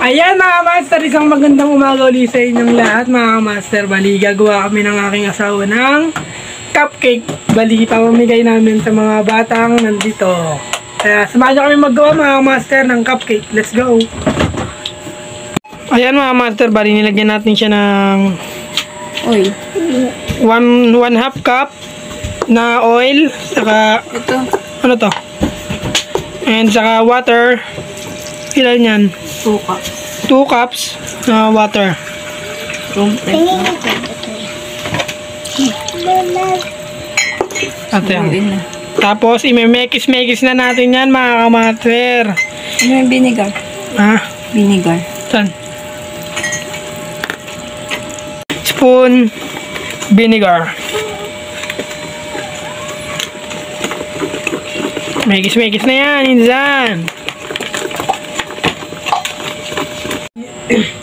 Ayan mga master, isang magandang umaga ulit sa inyong lahat mga master. Bali, gagawa kami ng aking asawa ng cupcake. Bali, pamamigay namin sa mga batang nandito. Kaya samahan nyo kami maggawa mga master ng cupcake. Let's go! Ayan mga master, bali nilagyan natin siya ng oil. 1/2 cup na oil. Saka, Ito. ano to? And saka water. Ilan yan? 2 cups. 2 cups na water. Room temperature. At yan. Tapos, imemekis-mekis na natin yan mga kamater. Ano yung vinegar? Ah, Vinegar. saan? Spoon vinegar. Mekis-mekis na yan, insan.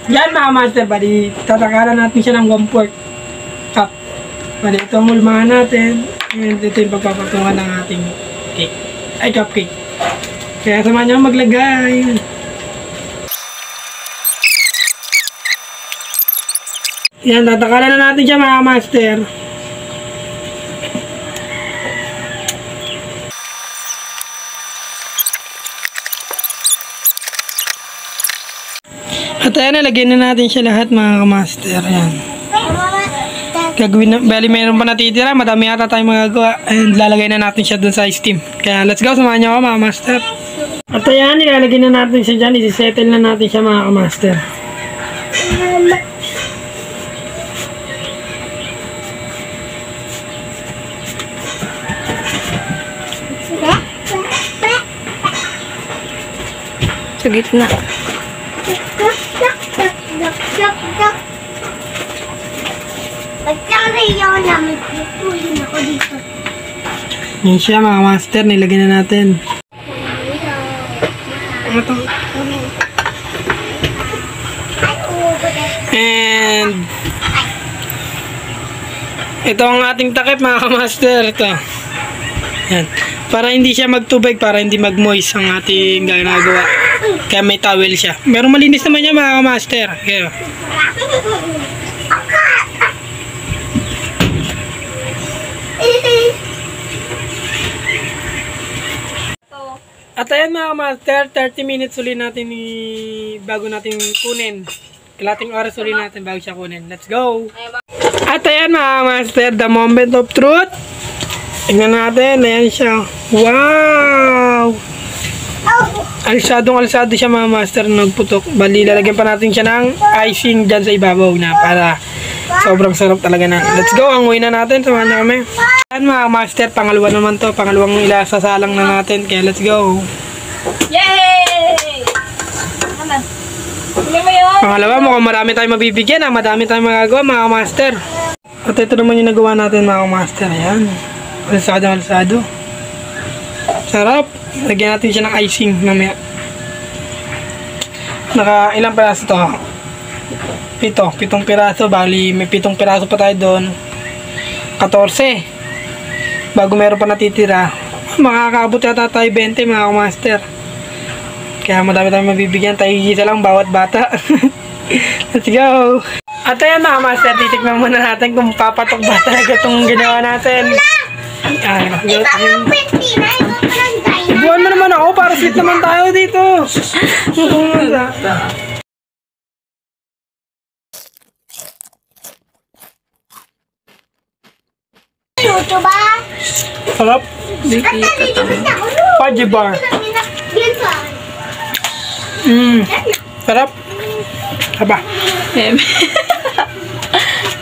Yan mga master, bali tatakaran natin siya ng 1/4 cup. Bali ito ang mulmahan natin. And ito yung pagpapatungan ng ating cake. Ay, cupcake. Kaya samahan niyo maglagay. Yan, tatakaran na natin siya mga master. At ayan, nalagyan na natin siya lahat mga master. Ayan. Gagawin na, bali mayroon pa natitira, madami yata tayong magagawa. And lalagay na natin siya dun sa steam. Kaya let's go, samahan niyo ako mga master. At ayan, nilalagay na natin siya dyan. Isisettle na natin siya mga master. Sa gitna. Yan siya mga master, nilagay na natin. Ano to? And ito ang ating takip mga master. Ito. Yan. Para hindi siya magtubig, para hindi mag-moist ang ating ginagawa. Kaya may towel siya. Pero malinis naman niya mga master. Kaya. At ayan mga master, 30 minutes uli natin bago natin kunin. Kalating oras uli natin bago siya kunin. Let's go! At ayan mga master, the moment of truth. Tingnan natin, ayan siya. Wow! Alsado siya mga master, nagputok. Bali, lalagyan pa natin siya ng icing dyan sa ibabaw na para sobrang sarap talaga na. Let's go, anguin na natin, samahan niyo kami. Ayan mga master, pangalawa naman to, pangalawang ilasasalang na natin, kaya let's go. Yay! Pangalawa, mukhang marami tayong mabibigyan, madami tayong magagawa mga master. At ito naman yung nagawa natin mga master, ayan. Alsado. Sarap. Lagyan natin siya ng icing mamaya. Naka ilang piraso to? 7 piraso. Bali may 7 piraso pa tayo doon. 14. Bago meron pa natitira. Makakaabot yata tayo 20 mga master. Kaya madami tayong mabibigyan. Tayo isa lang bawat bata. Let's go! At ayan mga master, titikman muna natin kung papatok ba talaga itong ginawa natin. Ibuan mo naman ako para sweet naman tayo dito. Luto ba? Sarap. Fudgy bar. Sarap. Haba.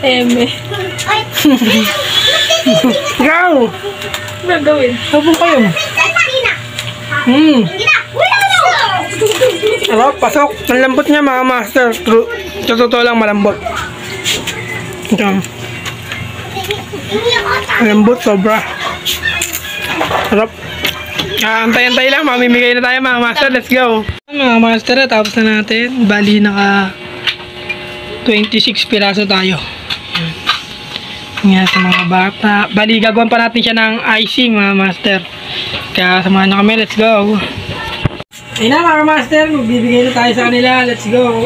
Eme. Go! Gagawin. Sabong kayo. Sarap, pasok. Ang lambot niya mga master. Sa totoo lang malambot. Ito. Ang lambot, sobra. Sarap. Antay-antay lang, mamimigay na tayo mga master. Let's go. Mga master, tapos na natin. Bali naka 26 piraso tayo. Nga sa mga bata. Bali, gagawin pa natin siya ng icing mga master. Kaya samahan nyo kami, let's go. Ayun na mga master, magbibigay na tayo sa kanila. Let's go.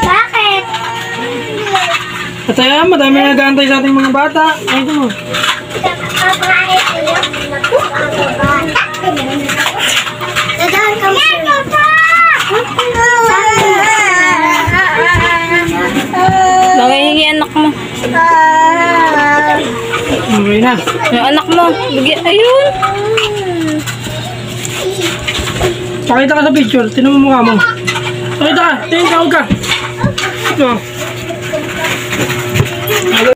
Bakit? At ayan, madami na nag-aantay sa ating mga bata. Ay, ito mo. Dadaan ka mo. Nangihingi anak mo. Okay na. Yung anak mo. Bigyan. Ayun. Pakita ka sa picture. Tinan mo mukha mo. Pakita ka. Tingin ka, huwag ka. Ito.